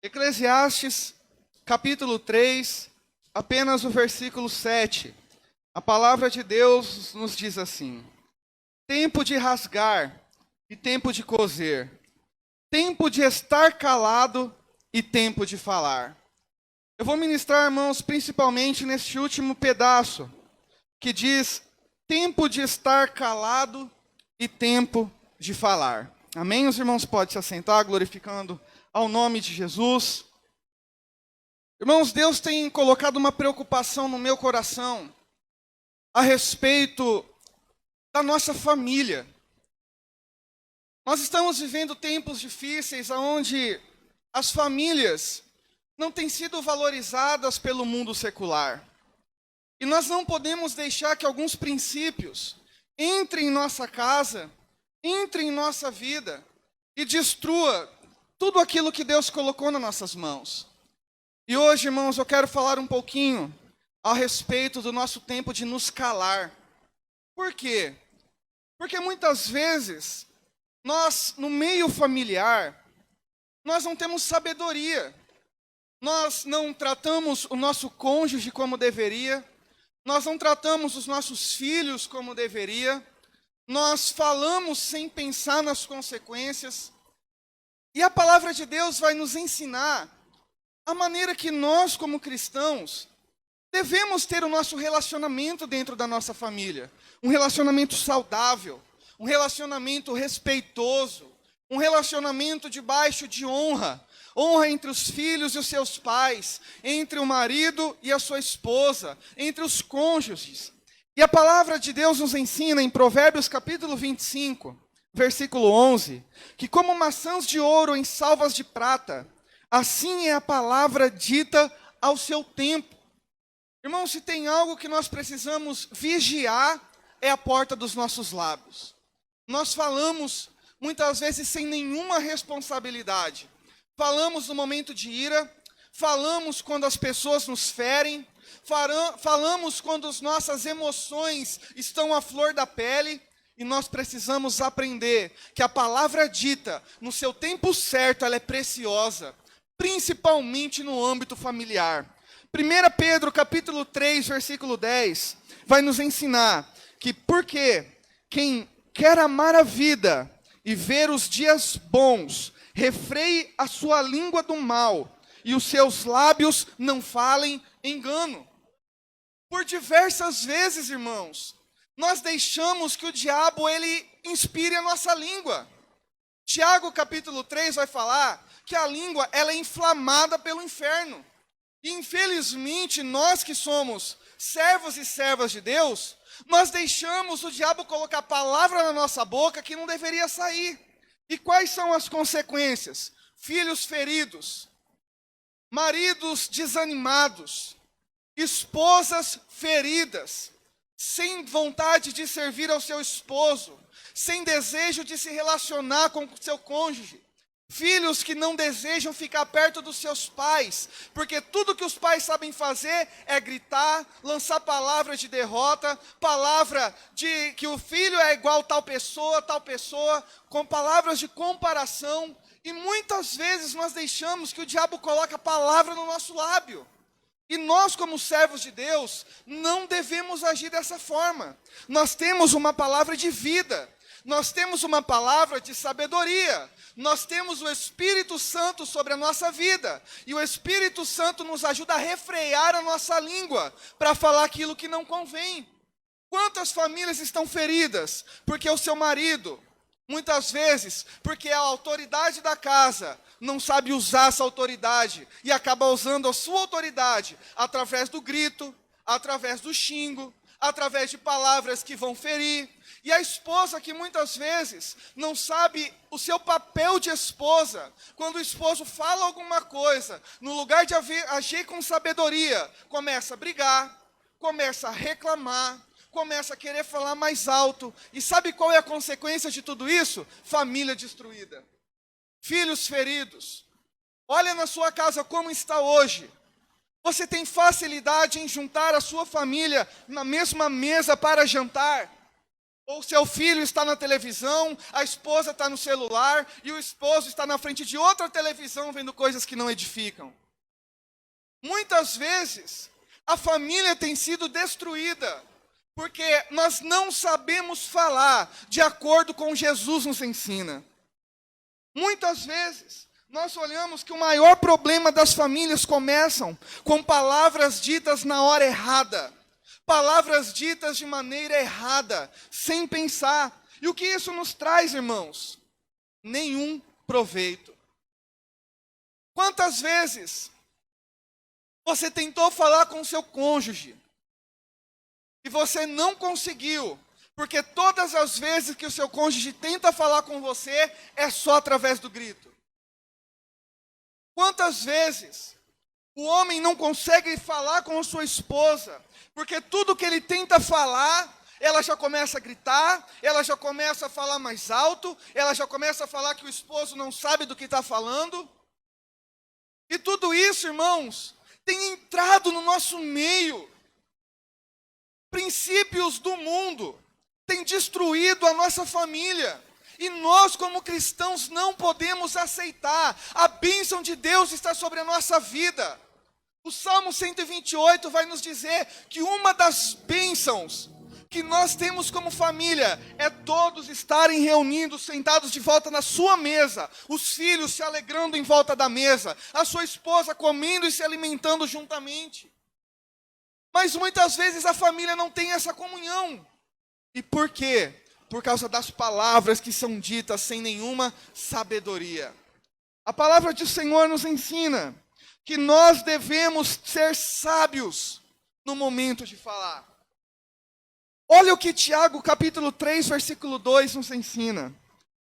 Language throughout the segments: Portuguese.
Eclesiastes, capítulo 3, apenas o versículo 7. A palavra de Deus nos diz assim: tempo de rasgar e tempo de coser, tempo de estar calado e tempo de falar. Eu vou ministrar, irmãos, principalmente neste último pedaço, que diz tempo de estar calado e tempo de falar. Amém? Os irmãos podem se assentar, glorificando ao nome de Jesus. Irmãos, Deus tem colocado uma preocupação no meu coração a respeito da nossa família. Nós estamos vivendo tempos difíceis onde as famílias não têm sido valorizadas pelo mundo secular. E nós não podemos deixar que alguns princípios entrem em nossa casa, entrem em nossa vida e destrua tudo aquilo que Deus colocou nas nossas mãos. E hoje, irmãos, eu quero falar um pouquinho a respeito do nosso tempo de nos calar. Por quê? Porque muitas vezes, nós, no meio familiar, nós não temos sabedoria. Nós não tratamos o nosso cônjuge como deveria. Nós não tratamos os nossos filhos como deveria. Nós falamos sem pensar nas consequências. E a palavra de Deus vai nos ensinar a maneira que nós, como cristãos, devemos ter o nosso relacionamento dentro da nossa família. Um relacionamento saudável, um relacionamento respeitoso, um relacionamento debaixo de honra. Honra entre os filhos e os seus pais, entre o marido e a sua esposa, entre os cônjuges. E a palavra de Deus nos ensina em Provérbios capítulo 25, versículo 11, que como maçãs de ouro em salvas de prata, assim é a palavra dita ao seu tempo. Irmão, se tem algo que nós precisamos vigiar, é a porta dos nossos lábios. Nós falamos muitas vezes sem nenhuma responsabilidade. Falamos no momento de ira, falamos quando as pessoas nos ferem, falamos quando as nossas emoções estão à flor da pele, e nós precisamos aprender que a palavra dita, no seu tempo certo, ela é preciosa, principalmente no âmbito familiar. 1 Pedro capítulo 3, versículo 10, vai nos ensinar que porque quem quer amar a vida e ver os dias bons, refreie a sua língua do mal, e os seus lábios não falem engano. Por diversas vezes, irmãos, nós deixamos que o diabo, ele inspire a nossa língua. Tiago capítulo 3 vai falar que a língua, ela é inflamada pelo inferno. E infelizmente, nós que somos servos e servas de Deus, nós deixamos o diabo colocar palavra na nossa boca que não deveria sair. E quais são as consequências? Filhos feridos, maridos desanimados, esposas feridas, sem vontade de servir ao seu esposo, sem desejo de se relacionar com o seu cônjuge. Filhos que não desejam ficar perto dos seus pais, porque tudo que os pais sabem fazer é gritar, lançar palavras de derrota, palavra de que o filho é igual tal pessoa, com palavras de comparação. E muitas vezes nós deixamos que o diabo coloque a palavra no nosso lábio. E nós, como servos de Deus, não devemos agir dessa forma. Nós temos uma palavra de vida. Nós temos uma palavra de sabedoria. Nós temos o Espírito Santo sobre a nossa vida. E o Espírito Santo nos ajuda a refrear a nossa língua para falar aquilo que não convém. Quantas famílias estão feridas? Porque o seu marido, muitas vezes, porque a autoridade da casa não sabe usar essa autoridade e acaba usando a sua autoridade através do grito, através do xingo, através de palavras que vão ferir. E a esposa que muitas vezes não sabe o seu papel de esposa, quando o esposo fala alguma coisa, no lugar de agir com sabedoria, começa a brigar, começa a reclamar, começa a querer falar mais alto. E sabe qual é a consequência de tudo isso? Família destruída, filhos feridos. Olha na sua casa como está hoje. Você tem facilidade em juntar a sua família na mesma mesa para jantar? Ou seu filho está na televisão, a esposa está no celular e o esposo está na frente de outra televisão vendo coisas que não edificam. Muitas vezes, a família tem sido destruída porque nós não sabemos falar de acordo com Jesus nos ensina. Muitas vezes, nós olhamos que o maior problema das famílias começam com palavras ditas na hora errada. Palavras ditas de maneira errada, sem pensar. E o que isso nos traz, irmãos? Nenhum proveito. Quantas vezes você tentou falar com seu cônjuge e você não conseguiu, porque todas as vezes que o seu cônjuge tenta falar com você, é só através do grito? Quantas vezes o homem não consegue falar com a sua esposa, porque tudo que ele tenta falar, ela já começa a gritar, ela já começa a falar mais alto, ela já começa a falar que o esposo não sabe do que está falando. E tudo isso, irmãos, tem entrado no nosso meio. Princípios do mundo têm destruído a nossa família. E nós, como cristãos, não podemos aceitar. A bênção de Deus está sobre a nossa vida. O Salmo 128 vai nos dizer que uma das bênçãos que nós temos como família é todos estarem reunidos, sentados de volta na sua mesa, os filhos se alegrando em volta da mesa, a sua esposa comendo e se alimentando juntamente. Mas muitas vezes a família não tem essa comunhão. E por quê? Por causa das palavras que são ditas sem nenhuma sabedoria. A palavra do Senhor nos ensina que nós devemos ser sábios no momento de falar. Olha o que Tiago, capítulo 3, versículo 2 nos ensina.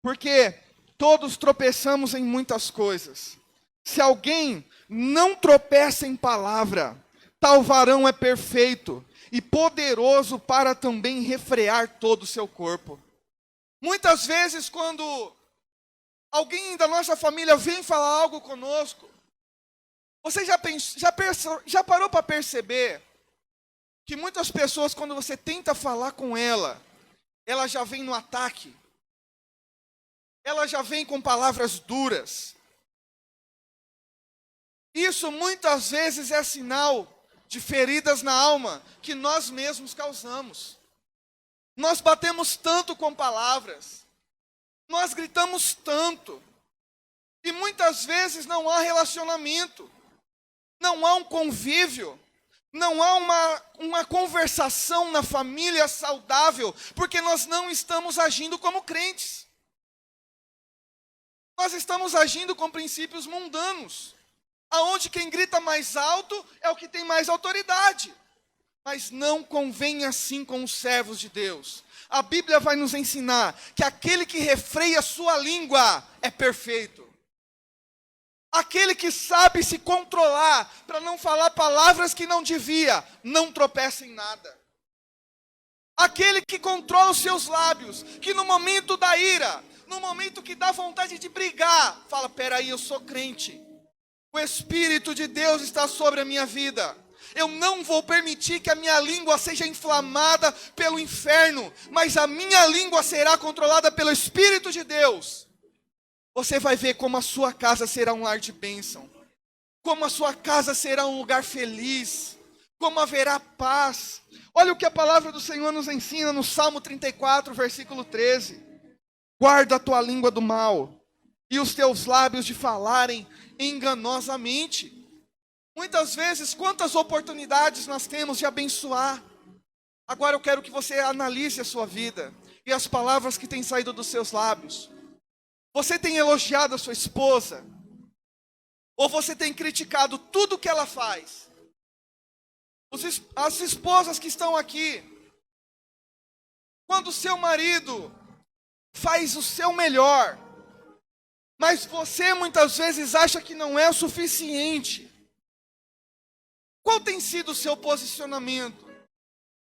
Porque todos tropeçamos em muitas coisas. Se alguém não tropeça em palavra, tal varão é perfeito e poderoso para também refrear todo o seu corpo. Muitas vezes, quando alguém da nossa família vem falar algo conosco, você já parou para perceber que muitas pessoas, quando você tenta falar com ela já vem no ataque, ela já vem com palavras duras. Isso muitas vezes é sinal de feridas na alma que nós mesmos causamos. Nós batemos tanto com palavras, nós gritamos tanto, e muitas vezes não há relacionamento, não há um convívio, não há uma conversação na família saudável, porque nós não estamos agindo como crentes. Nós estamos agindo com princípios mundanos, aonde quem grita mais alto é o que tem mais autoridade. Mas não convém assim com os servos de Deus. A Bíblia vai nos ensinar que aquele que refreia a sua língua é perfeito. Aquele que sabe se controlar para não falar palavras que não devia, não tropeça em nada. Aquele que controla os seus lábios, que no momento da ira, no momento que dá vontade de brigar, fala, peraí, eu sou crente. O Espírito de Deus está sobre a minha vida. Eu não vou permitir que a minha língua seja inflamada pelo inferno, mas a minha língua será controlada pelo Espírito de Deus. Você vai ver como a sua casa será um lar de bênção, como a sua casa será um lugar feliz, como haverá paz. Olha o que a palavra do Senhor nos ensina no Salmo 34, versículo 13. Guarda a tua língua do mal e os teus lábios de falarem enganosamente. Muitas vezes, quantas oportunidades nós temos de abençoar. Agora eu quero que você analise a sua vida e as palavras que têm saído dos seus lábios. Você tem elogiado a sua esposa? Ou você tem criticado tudo que ela faz? As esposas que estão aqui, quando o seu marido faz o seu melhor, mas você muitas vezes acha que não é o suficiente, qual tem sido o seu posicionamento?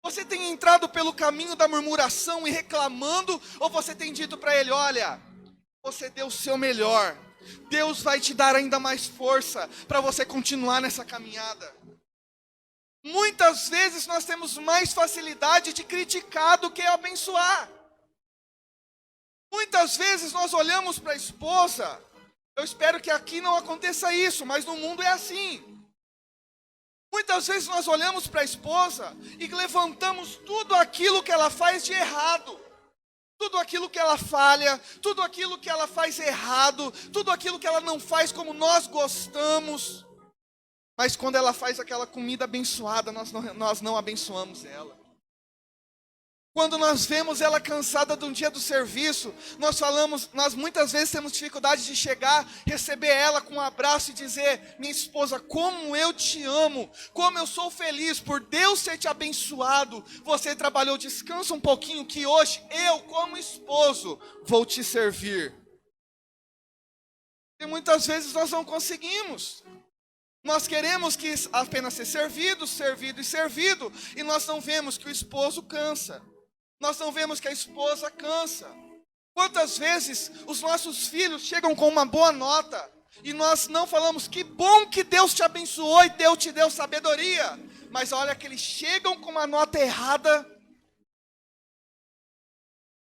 Você tem entrado pelo caminho da murmuração e reclamando, ou você tem dito para ele, olha, você deu o seu melhor, Deus vai te dar ainda mais força para você continuar nessa caminhada. Muitas vezes nós temos mais facilidade de criticar do que abençoar. Muitas vezes nós olhamos para a esposa, eu espero que aqui não aconteça isso, mas no mundo é assim. Muitas vezes nós olhamos para a esposa e levantamos tudo aquilo que ela faz de errado. Tudo aquilo que ela falha, tudo aquilo que ela faz errado, tudo aquilo que ela não faz como nós gostamos. Mas quando ela faz aquela comida abençoada, nós não abençoamos ela. Quando nós vemos ela cansada de um dia do serviço, nós muitas vezes temos dificuldade de chegar, receber ela com um abraço e dizer: minha esposa, como eu te amo, como eu sou feliz por Deus ter te abençoado, você trabalhou, descansa um pouquinho que hoje eu, como esposo, vou te servir. E muitas vezes nós não conseguimos. Nós queremos que apenas ser servido, servido e servido, e nós não vemos que o esposo cansa. Nós não vemos que a esposa cansa. Quantas vezes os nossos filhos chegam com uma boa nota e nós não falamos: que bom que Deus te abençoou e Deus te deu sabedoria. Mas olha que eles chegam com uma nota errada.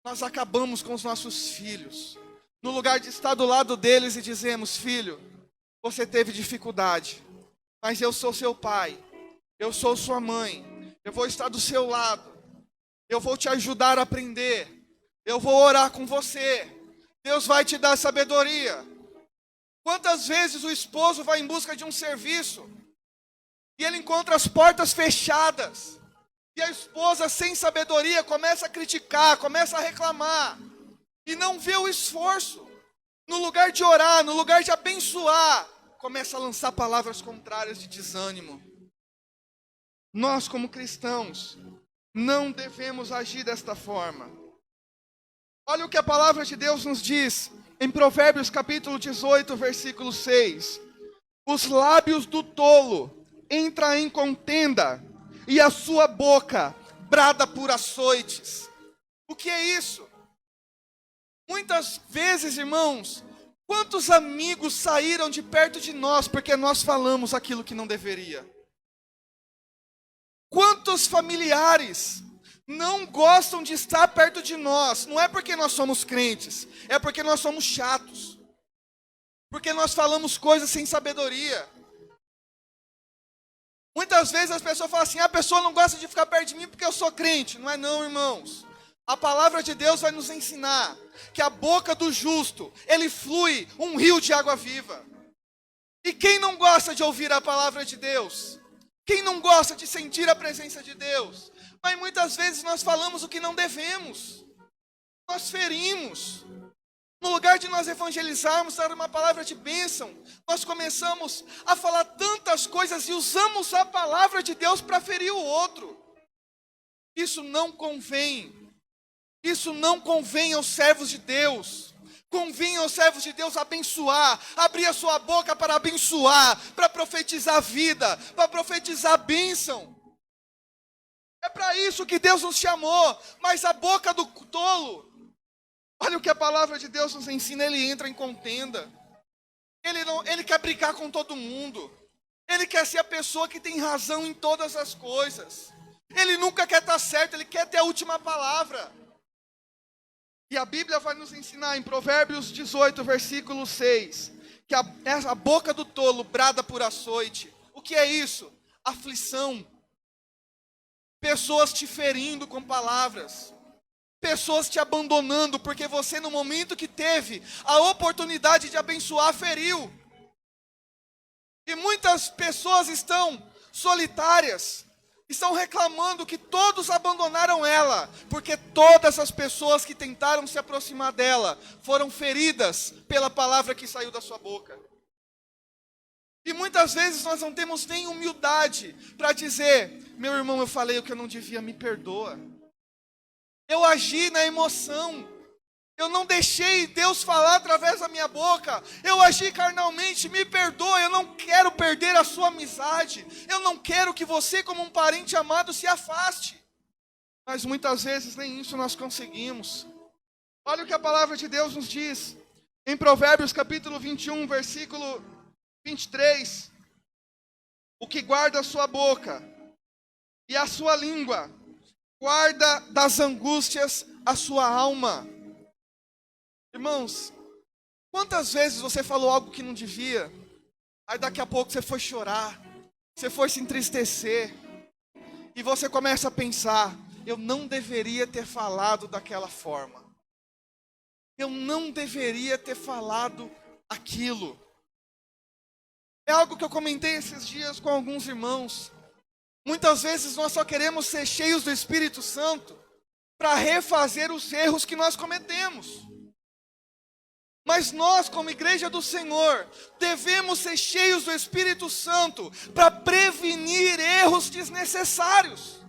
Nós acabamos com os nossos filhos. No lugar de estar do lado deles e dizemos: filho, você teve dificuldade, mas eu sou seu pai, eu sou sua mãe, eu vou estar do seu lado. Eu vou te ajudar a aprender. Eu vou orar com você. Deus vai te dar sabedoria. Quantas vezes o esposo vai em busca de um serviço e ele encontra as portas fechadas, e a esposa, sem sabedoria, começa a criticar, começa a reclamar e não vê o esforço. No lugar de orar, no lugar de abençoar, começa a lançar palavras contrárias de desânimo. Nós, como cristãos, não devemos agir desta forma. Olha o que a palavra de Deus nos diz em Provérbios capítulo 18, versículo 6. Os lábios do tolo entram em contenda, e a sua boca brada por açoites. O que é isso? Muitas vezes, irmãos, quantos amigos saíram de perto de nós porque nós falamos aquilo que não deveria? Quantos familiares não gostam de estar perto de nós? Não é porque nós somos crentes, é porque nós somos chatos. Porque nós falamos coisas sem sabedoria. Muitas vezes as pessoas falam assim: a pessoa não gosta de ficar perto de mim porque eu sou crente. Não é não, irmãos. A palavra de Deus vai nos ensinar que a boca do justo, ele flui um rio de água viva. E quem não gosta de ouvir a palavra de Deus? Quem não gosta de sentir a presença de Deus? Mas muitas vezes nós falamos o que não devemos. Nós ferimos. No lugar de nós evangelizarmos, dar uma palavra de bênção, nós começamos a falar tantas coisas e usamos a palavra de Deus para ferir o outro. Isso não convém. Isso não convém aos servos de Deus. Convém aos servos de Deus abençoar, abrir a sua boca para abençoar, para profetizar vida, para profetizar a bênção. É para isso que Deus nos chamou. Mas a boca do tolo, olha o que a palavra de Deus nos ensina: ele entra em contenda. Ele quer brigar com todo mundo. Ele quer ser a pessoa que tem razão em todas as coisas. Ele nunca quer estar certo, ele quer ter a última palavra. E a Bíblia vai nos ensinar em Provérbios 18, versículo 6, que a boca do tolo brada por açoite. O que é isso? Aflição. Pessoas te ferindo com palavras. Pessoas te abandonando porque você, no momento que teve a oportunidade de abençoar, feriu. E muitas pessoas estão solitárias. Estão reclamando que todos abandonaram ela, porque todas as pessoas que tentaram se aproximar dela foram feridas pela palavra que saiu da sua boca. E muitas vezes nós não temos nem humildade para dizer: meu irmão, eu falei o que eu não devia, me perdoa. Eu agi na emoção. Eu não deixei Deus falar através da minha boca. Eu agi carnalmente, me perdoa. Eu não quero perder a sua amizade. Eu não quero que você, como um parente amado, se afaste. Mas muitas vezes nem isso nós conseguimos. Olha o que a palavra de Deus nos diz. Em Provérbios capítulo 21, versículo 23. O que guarda a sua boca e a sua língua, guarda das angústias a sua alma. Irmãos, quantas vezes você falou algo que não devia, aí daqui a pouco você foi chorar, você foi se entristecer, e você começa a pensar, eu não deveria ter falado daquela forma. Eu não deveria ter falado aquilo. É algo que eu comentei esses dias com alguns irmãos. Muitas vezes nós só queremos ser cheios do Espírito Santo para refazer os erros que nós cometemos. Mas nós, como igreja do Senhor, devemos ser cheios do Espírito Santo para prevenir erros desnecessários.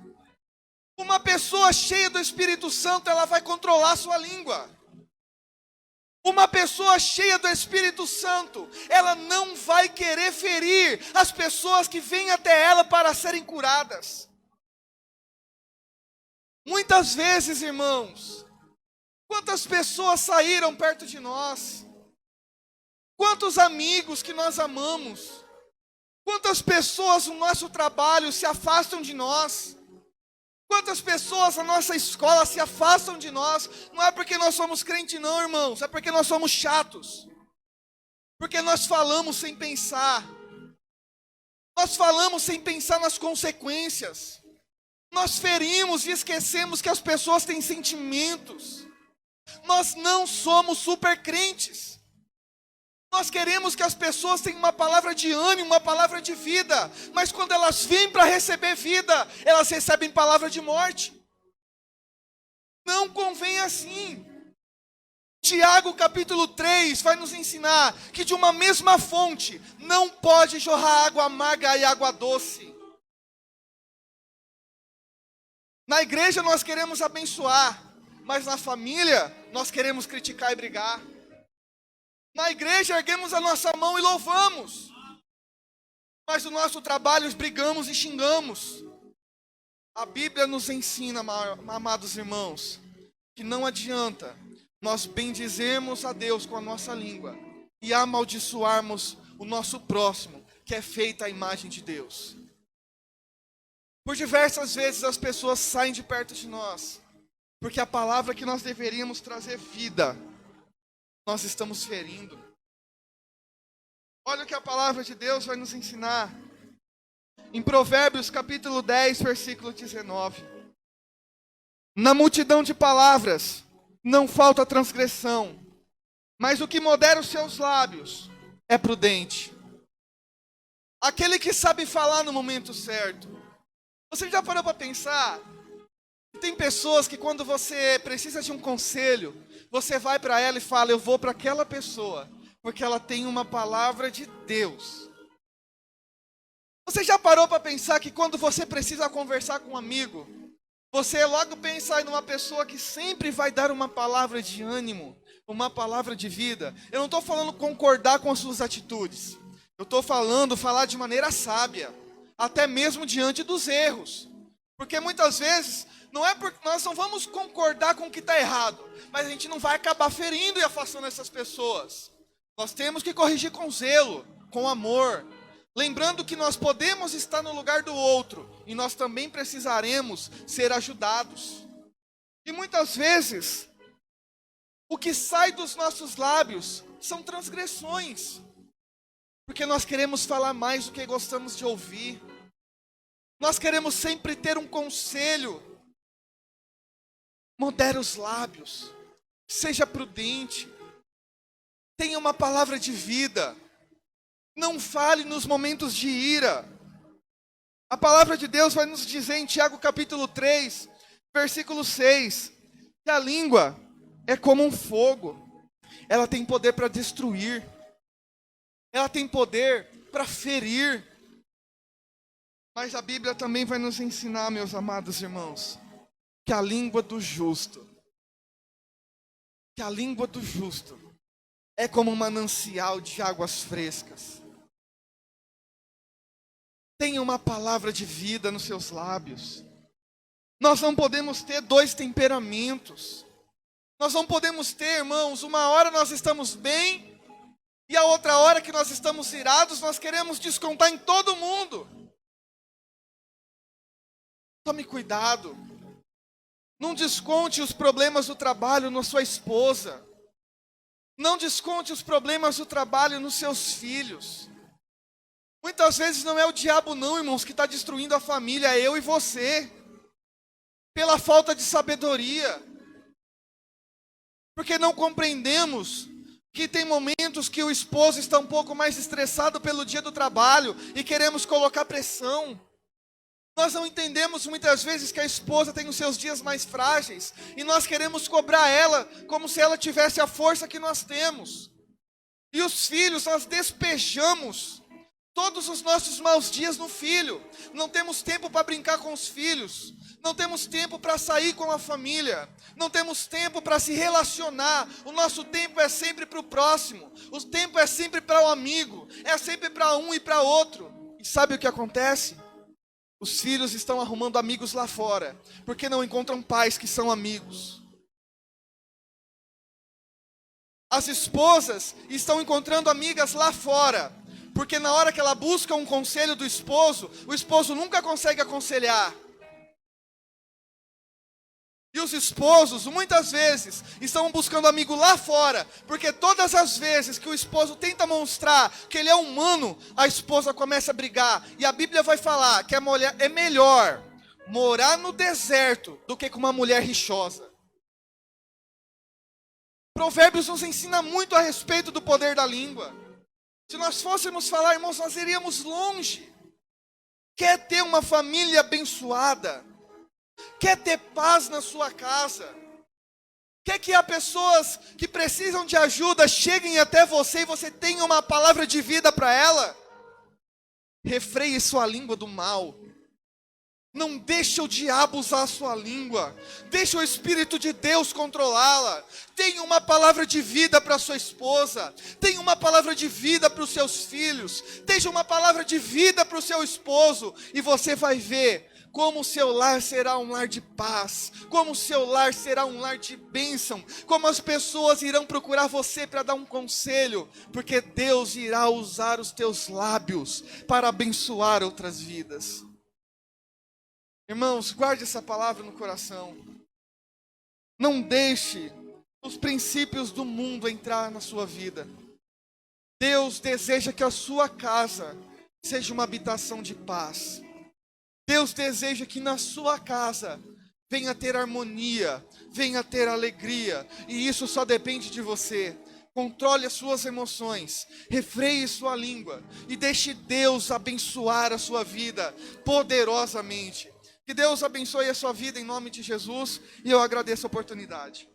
Uma pessoa cheia do Espírito Santo, ela vai controlar sua língua. Uma pessoa cheia do Espírito Santo, ela não vai querer ferir as pessoas que vêm até ela para serem curadas. Muitas vezes, irmãos, quantas pessoas saíram perto de nós? Quantos amigos que nós amamos? Quantas pessoas no nosso trabalho se afastam de nós? Quantas pessoas na nossa escola se afastam de nós? Não é porque nós somos crentes não, irmãos. É porque nós somos chatos. Porque nós falamos sem pensar. Nós falamos sem pensar nas consequências. Nós ferimos e esquecemos que as pessoas têm sentimentos. Nós não somos super crentes. Nós queremos que as pessoas tenham uma palavra de ânimo, uma palavra de vida. Mas quando elas vêm para receber vida, elas recebem palavra de morte. Não convém assim. Tiago capítulo 3 vai nos ensinar que de uma mesma fonte não pode jorrar água amarga e água doce. Na igreja nós queremos abençoar, mas na família nós queremos criticar e brigar. Na igreja erguemos a nossa mão e louvamos, mas no nosso trabalho brigamos e xingamos. A Bíblia nos ensina, amados irmãos, que não adianta nós bendizermos a Deus com a nossa língua e amaldiçoarmos o nosso próximo, que é feito à imagem de Deus. Por diversas vezes as pessoas saem de perto de nós, porque a palavra que nós deveríamos trazer vida, nós estamos ferindo. Olha o que a palavra de Deus vai nos ensinar. Em Provérbios capítulo 10, versículo 19. Na multidão de palavras não falta transgressão, mas o que modera os seus lábios é prudente. Aquele que sabe falar no momento certo. Você já parou para pensar? Tem pessoas que quando você precisa de um conselho, você vai para ela e fala, eu vou para aquela pessoa, porque ela tem uma palavra de Deus. Você já parou para pensar que quando você precisa conversar com um amigo, você logo pensa em uma pessoa que sempre vai dar uma palavra de ânimo, uma palavra de vida? Eu não estou falando concordar com as suas atitudes. Eu estou falando falar de maneira sábia, até mesmo diante dos erros. Porque muitas vezes, não é porque nós não vamos concordar com o que está errado, mas a gente não vai acabar ferindo e afastando essas pessoas. Nós temos que corrigir com zelo, com amor, lembrando que nós podemos estar no lugar do outro, e nós também precisaremos ser ajudados. E muitas vezes, o que sai dos nossos lábios são transgressões, porque nós queremos falar mais do que gostamos de ouvir. Nós queremos sempre ter um conselho. Modere os lábios, seja prudente, tenha uma palavra de vida, não fale nos momentos de ira. A palavra de Deus vai nos dizer em Tiago capítulo 3, versículo 6, que a língua é como um fogo, ela tem poder para destruir, ela tem poder para ferir. Mas a Bíblia também vai nos ensinar, meus amados irmãos, que a língua do justo, é como um manancial de águas frescas. Tenha uma palavra de vida nos seus lábios. Nós não podemos ter dois temperamentos. Nós não podemos ter, irmãos, uma hora nós estamos bem, e a outra hora que nós estamos irados, nós queremos descontar em todo mundo. Tome cuidado. Não desconte os problemas do trabalho na sua esposa. Não desconte os problemas do trabalho nos seus filhos. Muitas vezes não é o diabo não, irmãos, que está destruindo a família, é eu e você. Pela falta de sabedoria. Porque não compreendemos que tem momentos que o esposo está um pouco mais estressado pelo dia do trabalho e queremos colocar pressão. Nós não entendemos muitas vezes que a esposa tem os seus dias mais frágeis e nós queremos cobrar ela como se ela tivesse a força que nós temos. E os filhos, nós despejamos todos os nossos maus dias no filho. Não temos tempo para brincar com os filhos. Não temos tempo para sair com a família. Não temos tempo para se relacionar. O nosso tempo é sempre para o próximo. O tempo é sempre para o amigo. É sempre para um e para outro. E sabe o que acontece? Os filhos estão arrumando amigos lá fora, porque não encontram pais que são amigos. As esposas estão encontrando amigas lá fora, porque na hora que ela busca um conselho do esposo, o esposo nunca consegue aconselhar. E os esposos, muitas vezes, estão buscando amigo lá fora, porque todas as vezes que o esposo tenta mostrar que ele é humano, a esposa começa a brigar. E a Bíblia vai falar que a mulher é melhor morar no deserto do que com uma mulher rixosa. Provérbios nos ensina muito a respeito do poder da língua. Se nós fôssemos falar, irmãos, nós iríamos longe. Quer ter uma família abençoada? Quer ter paz na sua casa? Quer que as pessoas que precisam de ajuda cheguem até você e você tenha uma palavra de vida para ela? Refreie sua língua do mal. Não deixe o diabo usar a sua língua. Deixe o Espírito de Deus controlá-la. Tenha uma palavra de vida para sua esposa. Tenha uma palavra de vida para os seus filhos. Tenha uma palavra de vida para o seu esposo. E você vai ver como o seu lar será um lar de paz, como o seu lar será um lar de bênção, como as pessoas irão procurar você para dar um conselho, porque Deus irá usar os teus lábios para abençoar outras vidas. Irmãos, guarde essa palavra no coração. Não deixe os princípios do mundo entrar na sua vida. Deus deseja que a sua casa seja uma habitação de paz. Deus deseja que na sua casa venha ter harmonia, venha ter alegria, e isso só depende de você. Controle as suas emoções, refreie sua língua e deixe Deus abençoar a sua vida poderosamente. Que Deus abençoe a sua vida em nome de Jesus, e eu agradeço a oportunidade.